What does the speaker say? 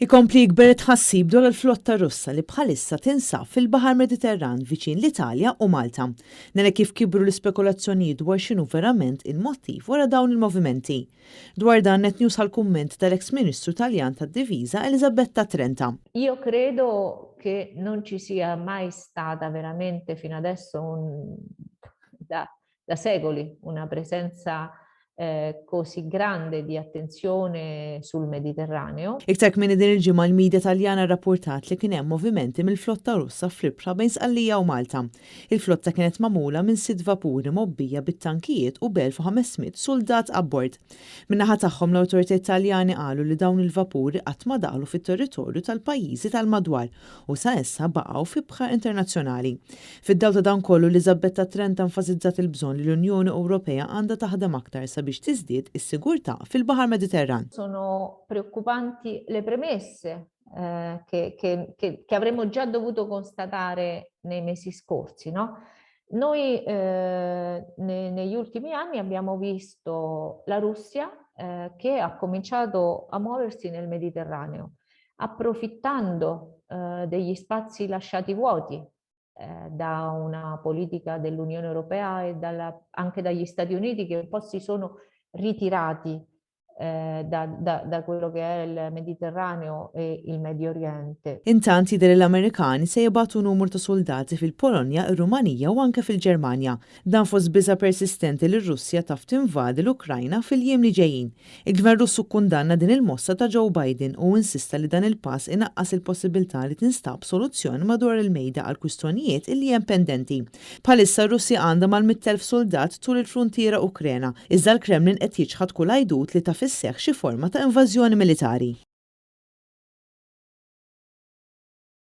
Ikompli jikber tħassib dwar il-flotta Russa li bħalissa tinsab fil-Baħar Mediterran viċin l-Italja u Malta. Nara kif kibru l-ispekulazzjonijiet dwar x'inhu verament il-mottiv wara dawn il-movimenti. Dwar dan net news għal-kumment tal-ex Ministru Taljan tad-Diviża Elisabetta Trenta. Io credo che non ci sia mai stata veramente fino adesso da secoli una presenza così grande di attenzione sul Mediterraneo. Iktar kmini din il-ġimgħa l-medja Taljana rrapportat li kien hemm movimenti mill-flotta Russa fl-ibħra bejn Sqallija u Malta. Il-flotta kienet magħmula minn 6 vapuri mobbija bit-tankijiet u b'1500 soldat abbord. Min-naħa tagħhom l-awtoritajiet Taljani qalu li dawn il-vapuri qatt ma daħlu fit-territorju tal-pajjiżi tal-madwar u sa issa baqgħu fi bħar internazzjonali. Fid-dawl ta' dan kollu Elisabetta Trenta enfasizzat il-bżonn li l-Unjoni Ewropea għandha taħdem aktar sabiex tiżdied is-sigurtà fil-Baħar Mediterran. Sono preoccupanti le premesse che avremmo già dovuto constatare nei mesi scorsi, no? Noi negli ultimi anni abbiamo visto la Russia che ha cominciato a muoversi nel Mediterraneo, approfittando degli spazi lasciati vuoti da una politica dell'Unione Europea e anche dagli Stati Uniti che un po' si sono ritirati da quello che è il Mediterraneo e il Medio Oriente. Intant jidher l-Amerikani se jibgħatu numru ta' soldati fil-Polonja, ir-Rumanija u anke fil-Ġermanja. Dan fost biża' persistenti li r-Russja taf tinvadi l-Ukrajna fil-jiem li ġejjin. Il-Gvern Russu kkundanna din il-mossa ta' Joe Biden u insista li dan il-pass inaqqas il-possibilità li tinstab soluzzjoni madwar il-mejda għal kwistjonijiet illi hemm pendenti. Bħalissa r-Russja għandha mal-100,000 soldat tul il-frontiera Ukrena, iżda l-Kremlin qed jiġħad kull għajdut li taf isseħħ xi forma ta' invażjoni militari.